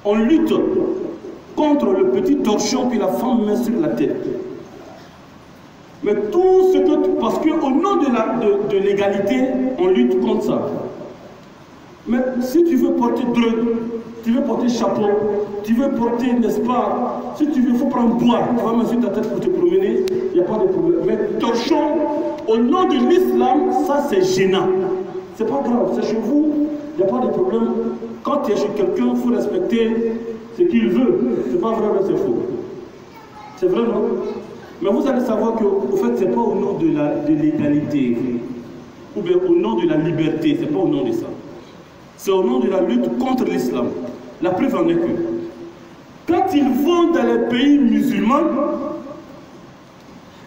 On lutte contre le petit torchon que la femme met sur la tête. Mais tout ce que... Parce qu'au nom de l'égalité, on lutte contre ça. Mais si tu veux porter drogue, tu veux porter chapeau, tu veux porter, n'est-ce pas, si tu veux, il faut prendre bois, tu vas mettre sur ta tête pour te promener, il n'y a pas de problème. Mais torchon, au nom de l'islam, ça c'est gênant. C'est pas grave, c'est chez vous, il n'y a pas de problème. Quand tu es chez quelqu'un, il faut respecter ce qu'il veut. C'est pas vrai, mais c'est faux. C'est vrai, non? Mais vous allez savoir que, au fait, c'est pas au nom de l'égalité, ou bien au nom de la liberté, c'est pas au nom de ça. C'est au nom de la lutte contre l'islam. La preuve en est que, quand ils vont dans les pays musulmans,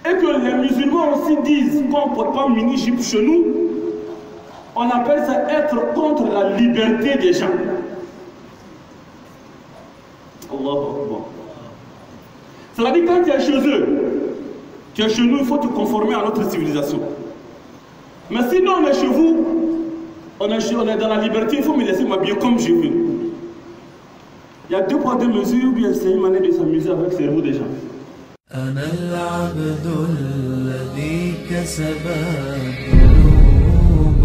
et que les musulmans aussi disent qu'on ne porte pas mini-jupe chez nous, on appelle ça être contre la liberté des gens. Allahu Akbar. Ça veut dire quand tu es chez eux, tu es chez nous, il faut te conformer à notre civilisation. Mais sinon on est chez vous, on est dans la liberté, il faut me laisser m'habiller comme je veux. Il y a 2 poids 2 mesures, ou bien c'est une manière de s'amuser avec le cerveau des gens. أنا العبد الذي كسب الذنوب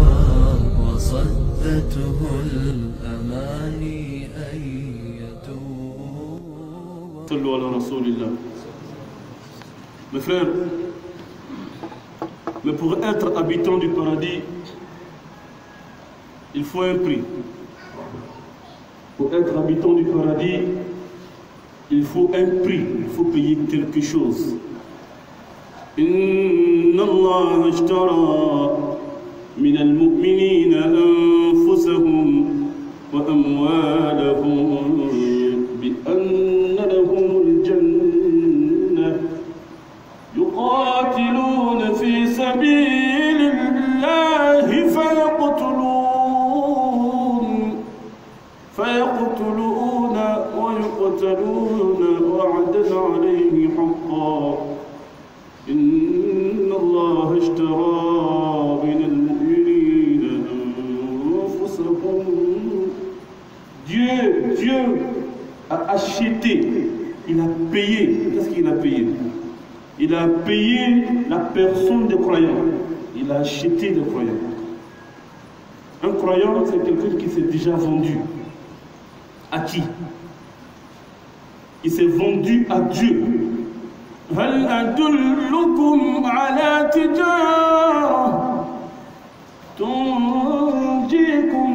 وصدته الأماني أن يتوب. صلوا على رسول الله. Mes frères, mais pour être habitant du paradis, il faut un prix. Pour être habitant du paradis, il faut un prix, il faut payer quelque chose. Inna Allah ashtara min al-mu'minina anfusahum wa amwalahum bi anna lahum al-jannah yuqatiluna fi sabilillahi فيقتلون ويقتلون وعدا عليه حقا إن الله اشترى من المؤمنين أنفسهم. Dieu a acheté, il a payé. Qu'est-ce qu'il a payé? Il a payé la personne des croyants. Il a acheté les croyants. Un croyant, c'est quelqu'un qui s'est déjà vendu. À qui? Il s'est vendu à Dieu. هل أدلكم على تجارة تنجيكم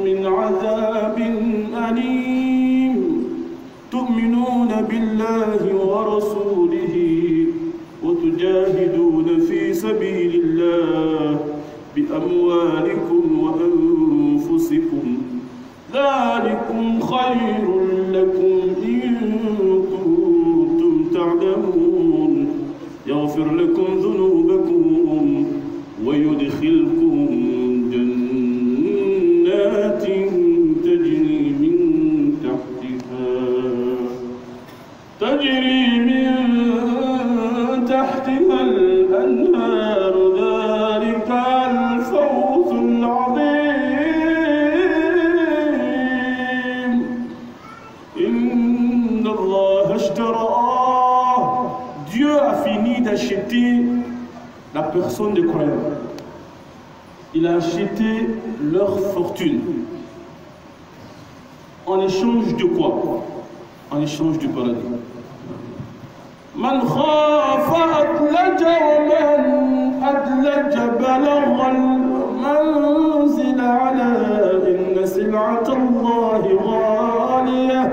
من عذاب أليم تؤمنون بالله ورسوله وتجاهدون في سبيل الله بأموالكم وأنفسكم ذلكم خير لكم إن كنتم تعلمون يغفر لكم ذنوبكم ويدخلكم جنات تجري من تحتها الأنهار ذلك الفوز العظيم إن الله اشترى. Dieu a fini d'acheter la personne des croyants. Il a acheté leur fortune. En échange de quoi? En échange du paradis. من خاف أدلج ومن أدلج بلغ المنزل على إن سلعة الله غالية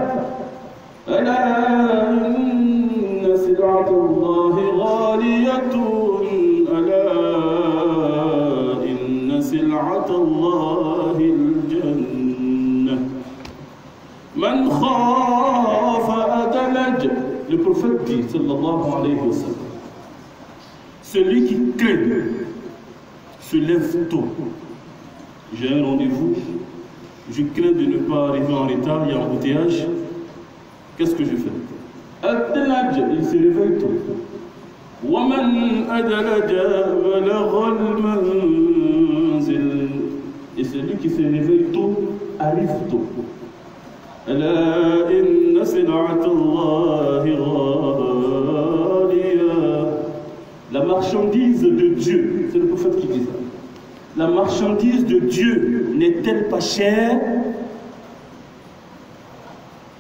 ألا إن سلعة الله غالية ألا إن سلعة الله الجنة من خاف أدلج. Le prophète dit, sallallahu alayhi wa sallam, celui qui craint se lève tôt. J'ai un rendez-vous, je crains de ne pas arriver en retard, il y a un embouteillage. Qu'est-ce que je fais? Adalaj, il se réveille tôt. Waman adalaja balagha al-manzil. Et celui qui se réveille tôt arrive tôt. ألا إن سلعة الله غالية. La marchandise de Dieu, c'est le prophète qui dit ça. La marchandise de Dieu n'est-elle pas chère?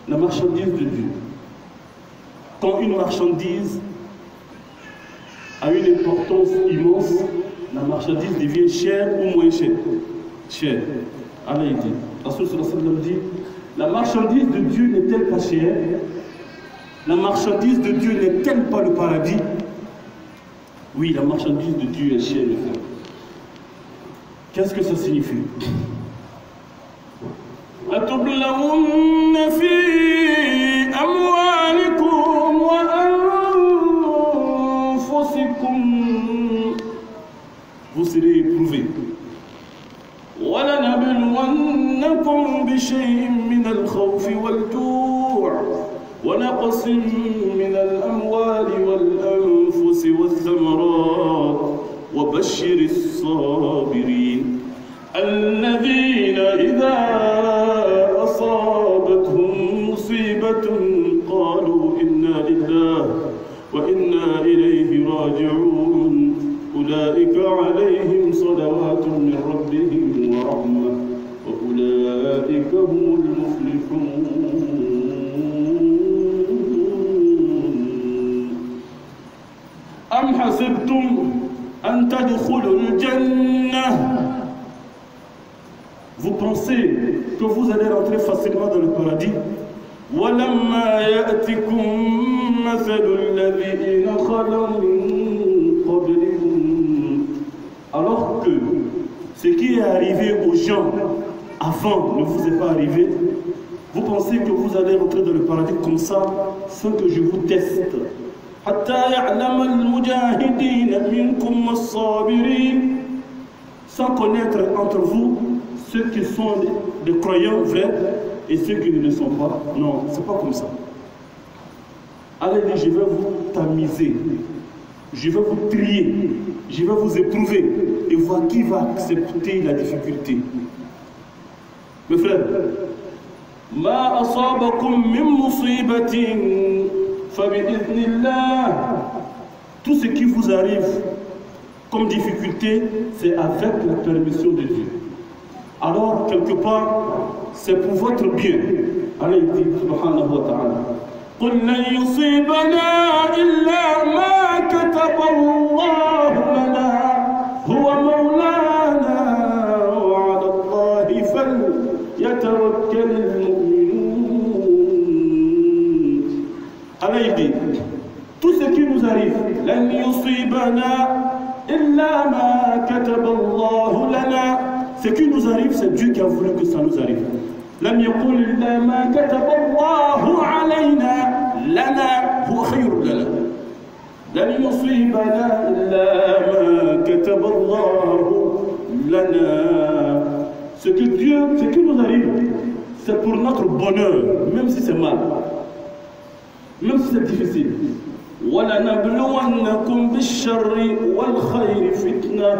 La marchandise de Dieu. Quand une marchandise a une importance immense, la marchandise devient chère ou moins chère? Chère. Allah dit. Rasul sallallahu alayhi wa sallam dit, la marchandise de Dieu n'est-elle pas chère? La marchandise de Dieu n'est-elle pas le paradis? Oui, la marchandise de Dieu est chère, mes frères. Qu'est-ce que ça signifie? أتبلغن في أموالكم وأنفسكم. Vous serez éprouvés. ولنبلونكم بشيء من الخوف والجوع ونقص من الأموال والأنفس والثمرات وبشر الصابرين الذين إذا أصابتهم مصيبة قالوا إنا لله وإنا إليه راجعون أولئك عليهم صلوات من ربهم ورحمة وأولئك هم المفلحون. أم حسبتم أن تدخلوا الجنة. Vous pensez que vous allez rentrer facilement dans le paradis? وَلَمَّا يَأْتِكُمْ مَثَلُ الَّذِينَ خَلَوْا مِنْ قَبْلِكُمْ. Alors que ce qui est arrivé aux gens avant ne vous est pas arrivé, vous pensez que vous allez rentrer dans le paradis comme ça, sans que je vous teste. حَتَّى يَعْلَمَ الْمُجَاهِدِينَ مِنْكُمْ وَالصَّابِرِينَ. Sans connaître entre vous ceux qui sont des croyants vrais et ceux qui ne le sont pas. Non, c'est pas comme ça. Allez, je vais vous tamiser, je vais vous trier, je vais vous éprouver et voir qui va accepter la difficulté. Mes frères, ما أصابكم من مصيبة فبإذن الله. Tout ce qui vous arrive comme difficulté, c'est avec la permission de Dieu. Alors, quelque part, c'est pour votre bien. Allah dit, subhanahu wa ta'ala, قُلْ لَنْ يُصِيبَنَا إِلَّا مَا كَتَبَ اللَّهُ لَنَا هُوَ مَوْلَانَا وَعَلَى اللَّهِ فَلْيَتَوَكَّلِ الْمُؤْمِنُونَ. Allah dit, tout ce qui nous arrive, لَنْ يُصِيبَنَا إِلَّا مَا كَتَبَ اللَّهُ لَنَا. Ce qui nous arrive, c'est Dieu qui a voulu que ça nous arrive. لم يقل إلا ما كتب الله علينا لنا هو خير لنا. لن يصيبنا إلا ما كتب الله لنا. Ce qui nous arrive, c'est pour notre bonheur, même si c'est mal, même si c'est difficile. وَلَنَبْلُوَنَّكُمْ بِالشَّرِّ وَالْخَيْرِ فِتْنَةً.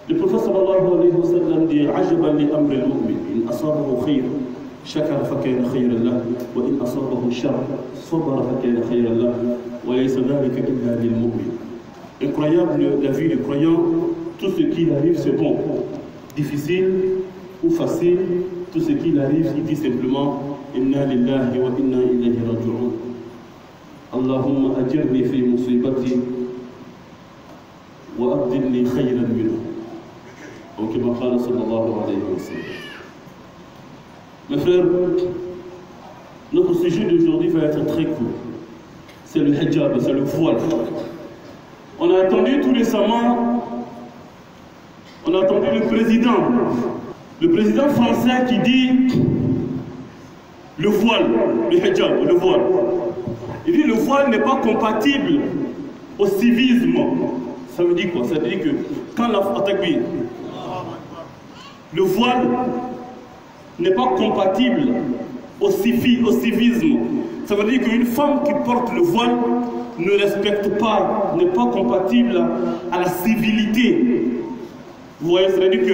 Le prophète sallallahu alayhi wa sallam dit عجبا لأمر المؤمن إن أصابه خير شكر فكان خيرا له وإن أصابه شر صبر فكان خيرا له وليس ذلك إلا للمؤمن. Incroyable la vie du croyant, tout ce qui arrive c'est bon, difficile ou facile, tout ce qui arrive il dit simplement إنا لله وإنا إليه راجعون. اللهم أجرني في مصيبتي وأبدلني خيرا منه. وكما قال صلى الله عليه وسلم. Mes frères, notre sujet d'aujourd'hui va être très court. C'est le hijab, c'est le voile. On a entendu tout récemment, on a entendu le président français qui dit le voile, le hijab, le voile. Il dit le voile n'est pas compatible au civisme. Ça veut dire quoi? Ça veut dire que quand la attaque, le voile n'est pas compatible au civisme. Ça veut dire qu'une femme qui porte le voile ne respecte pas, n'est pas compatible à la civilité. Vous voyez, ça veut dire que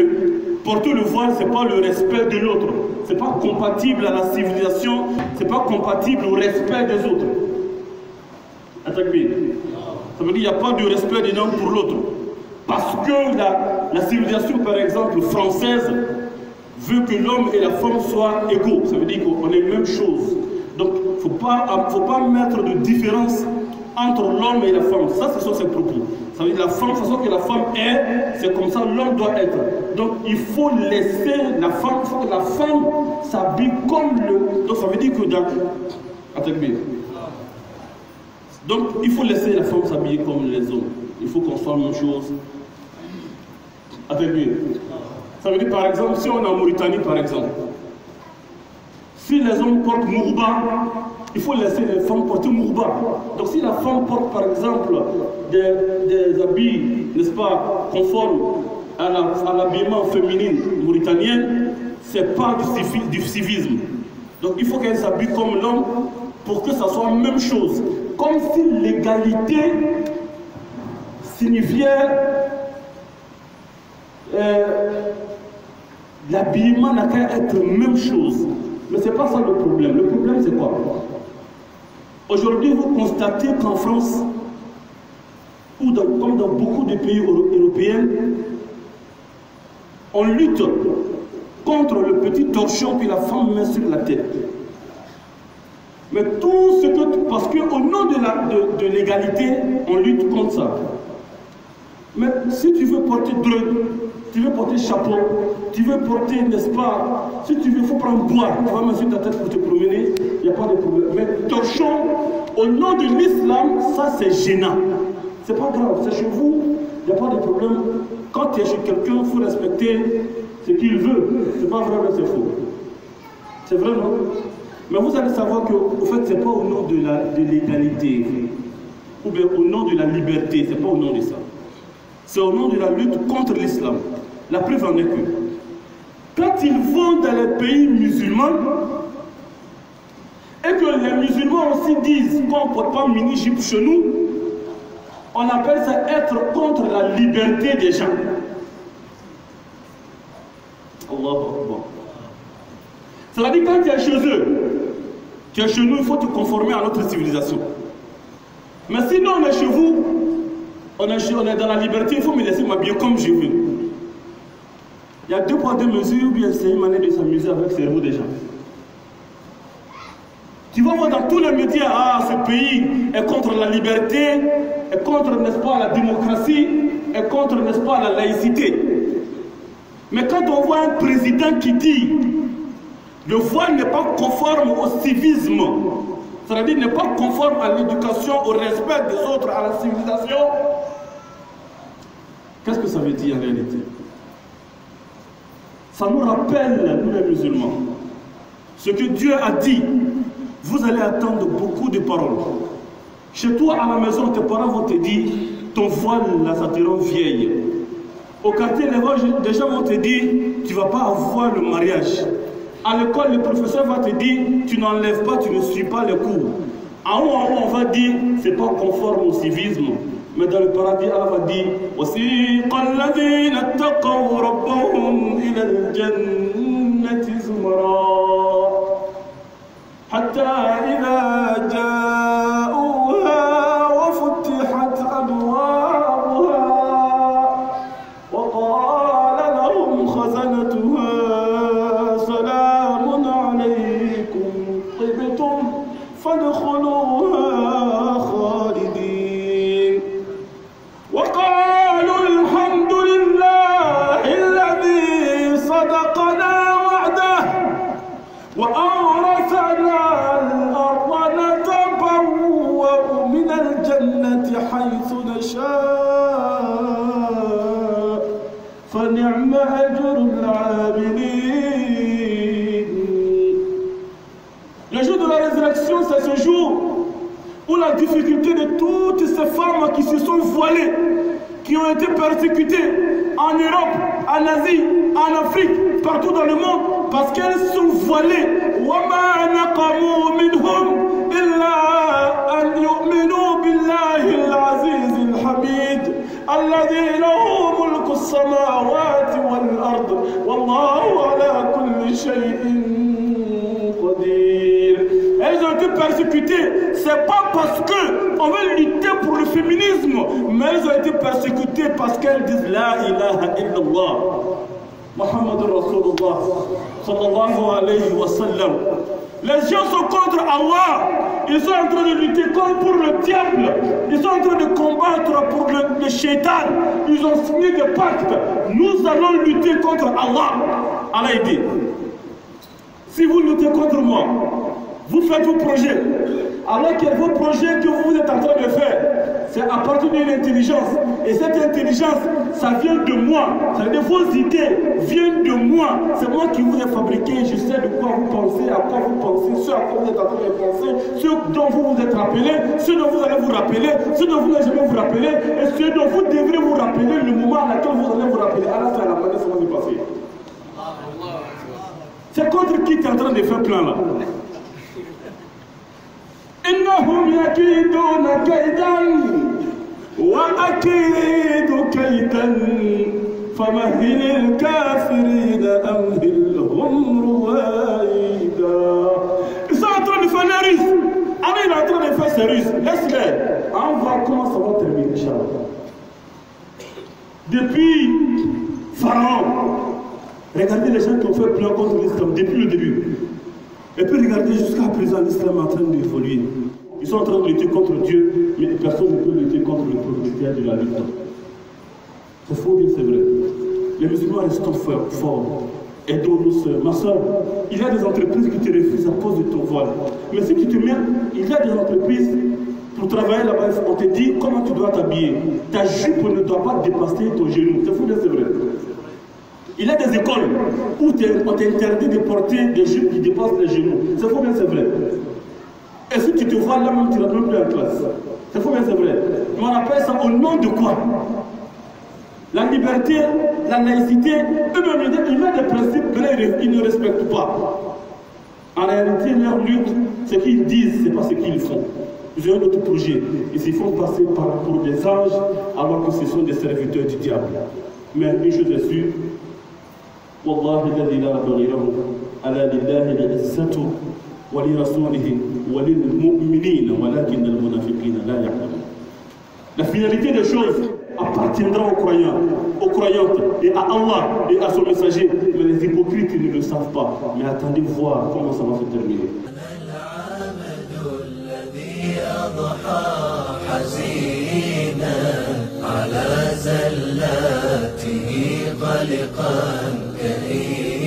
Porter le voile, ce n'est pas le respect de l'autre. Ce n'est pas compatible à la civilisation, ce n'est pas compatible au respect des autres. Attaque-bien. Ça veut dire qu'il n'y a pas de respect des l'un pour l'autre. Parce que la civilisation, par exemple, française, veut que l'homme et la femme soient égaux. Ça veut dire qu'on est la même chose. Donc, il ne faut pas mettre de différence entre l'homme et la femme. Ça, ce sont ses propos. Ça veut dire la femme, de toute façon que la femme est, c'est comme ça l'homme doit être. Donc il faut laisser la femme, il faut que la femme s'habille comme le... Donc ça veut dire que dans... Attends bien. Donc il faut laisser la femme s'habiller comme les hommes. Il faut qu'on soit la même chose. Attends bien. Ça veut dire par exemple, si on est en Mauritanie par exemple, si les hommes portent mourba, il faut laisser les femmes porter mourba. Donc si la femme porte par exemple des habits, n'est-ce pas, conformes à l'habillement féminin mauritanien, ce n'est pas du civisme. Donc il faut qu'elle s'habille comme l'homme pour que ça soit la même chose. Comme si l'égalité signifiait l'habillement n'a qu'à être la même chose. Mais ce n'est pas ça le problème. Le problème c'est quoi? Aujourd'hui, vous constatez qu'en France, ou comme dans beaucoup de pays européens, on lutte contre le petit torchon que la femme met sur la tête. Mais tout ce que... Parce qu'au nom de l'égalité, on lutte contre ça. Mais si tu veux porter drogue, tu veux porter chapeau, tu veux porter, n'est-ce pas, si tu veux, il faut prendre bois, tu vas mettre sur ta tête pour te promener, il n'y a pas de problème. Mais torchon, au nom de l'islam, ça c'est gênant. C'est pas grave, c'est chez vous, il n'y a pas de problème. Quand tu es chez quelqu'un, il faut respecter ce qu'il veut. C'est pas vrai, mais c'est faux. C'est vrai, non? Mais vous allez savoir que, au fait, c'est pas au nom de l'égalité, ou bien au nom de la liberté, c'est pas au nom de ça. C'est au nom de la lutte contre l'islam. La preuve en est que, quand ils vont dans les pays musulmans, et que les musulmans aussi disent qu'on ne porte pas mini-jupe chez nous, on appelle ça être contre la liberté des gens. Allahu Akbar. Ça veut dire quand tu es chez eux, tu es chez nous, il faut te conformer à notre civilisation. Mais sinon on est chez vous, on est dans la liberté, il faut me laisser m'habiller comme je veux. Il y a 2 poids 2 mesures, ou bien c'est une manière de s'amuser avec le cerveau des gens. Tu vas voir dans tous les médias, ah, ce pays est contre la liberté, est contre, n'est-ce pas, la démocratie, est contre, n'est-ce pas, la laïcité. Mais quand on voit un président qui dit le voile n'est pas conforme au civisme, c'est-à-dire n'est pas conforme à l'éducation, au respect des autres, à la civilisation, qu'est-ce que ça veut dire en réalité? Ça nous rappelle, nous les musulmans, ce que Dieu a dit. Vous allez attendre beaucoup de paroles. Chez toi, à la maison, tes parents vont te dire, ton voile, là, ça te rend vieille. Au quartier, les gens vont te dire, tu ne vas pas avoir le mariage. À l'école, le professeur va te dire, tu n'enlèves pas, tu ne suis pas les cours. En haut, on va dire, ce n'est pas conforme au civisme. Mais dans le paradis, Allah va dire, وَسِيقَ الَّذِينَ اتَّقَوْا رَبَّهُمْ إِلَى الْجَنَّةِ زُمَرًا حتى إذا جاءوها وفتحت أبوابها وقال لهم خزنتها سلام عليكم طبتم فادخلوها خالدين وقالوا الحمد لله الذي صدقنا وعده وأورثنا الأرض نتبوأ من الجنة حيث نشاء فنعم أجر العاملين. Le jour de la résurrection, c'est ce jour où la difficulté de toutes ces femmes qui se sont voilées, qui ont été persécutées en Europe, en Asie, en Afrique, partout dans le monde, parce qu'elles sont voilées. وَمَا نَقَمُوا مِنْهُمْ إِلَّا أَنْ يُؤْمِنُوا بِاللَّهِ الْعَزِيزِ الْحَمِيدِ الَّذِي لَهُ مُلْكُ السَّمَاوَاتِ وَالْأَرْضِ persécutés, c'est pas parce qu'on veut lutter pour le féminisme, mais ils ont été persécutés parce qu'elles disent La ilaha illallah. Muhammad Rasulullah sallallahu alayhi wa sallam. Les gens sont contre Allah. Ils sont en train de lutter comme pour le diable. Ils sont en train de combattre pour le shaitan. Ils ont signé des pactes. Nous allons lutter contre Allah. Allah dit, si vous luttez contre moi, vous faites vos projets. Alors que vos projets que vous êtes en train de faire, c'est à partir d'une intelligence. Et cette intelligence, ça vient de moi. Ça veut dire vos idées viennent de moi. C'est moi qui vous ai fabriqué. Je sais de quoi vous pensez, à quoi vous pensez, ce à quoi vous êtes en train de penser, ce dont vous vous êtes rappelé, ce dont vous allez vous rappeler, ce dont vous n'allez jamais vous rappeler, et ce dont vous devrez vous rappeler le moment à laquelle vous allez vous rappeler. À la fin, la manière, ça va se passer. C'est contre qui tu es en train de faire plein là? إنهم يكيدون كيدا وأكيد كيدا فمهل الكافرين أمهلهم رويدا. Ils sont en train de faire les Russes. Ah mais il est en train de faire ses Russes. Laisse-les. On va voir comment ça va terminer, Inch'Allah. Depuis Pharaon, regardez les gens qui ont fait plein contre l'islam depuis le début. Et puis regardez jusqu'à présent l'islam est en train d'évoluer. Ils sont en train de lutter contre Dieu, mais personne ne peut lutter contre le propriétaire de la lutte. C'est faux, bien c'est vrai. Les musulmans restent forts. Aidons-nous seuls. Ma soeur, il y a des entreprises qui te refusent à cause de ton voile. Mais si tu te mets, il y a des entreprises, pour travailler là-bas, on te dit comment tu dois t'habiller. Ta jupe ne doit pas dépasser ton genou. C'est faux, bien c'est vrai. Il y a des écoles où on t'interdit de porter des jupes qui dépassent les genoux. C'est faux, bien c'est vrai. Et si tu te vois là même, tu ne rentres même plus en classe. C'est faux, bien c'est vrai. Mais on appelle ça au nom de quoi? La liberté, la laïcité, eux-mêmes, ils mettent des principes, mais ils ne respectent pas. En réalité, leur lutte, ce qu'ils disent, ce n'est pas ce qu'ils font. Ils ont un autre projet. Ils se font passer pour des anges, alors que ce sont des serviteurs du diable. Mais une chose est sûre, والله الذي لا رب غيره ألا لله العزة ولرسوله وللمؤمنين ولكن المنافقين لا يعلمون. La finalité des choses appartiendra aux croyants, aux croyantes et à Allah et à son messager. Mais les hypocrites ils ne le savent pas. Mais attendez voir comment ça va se terminer. على زلاته غلقا كئيبا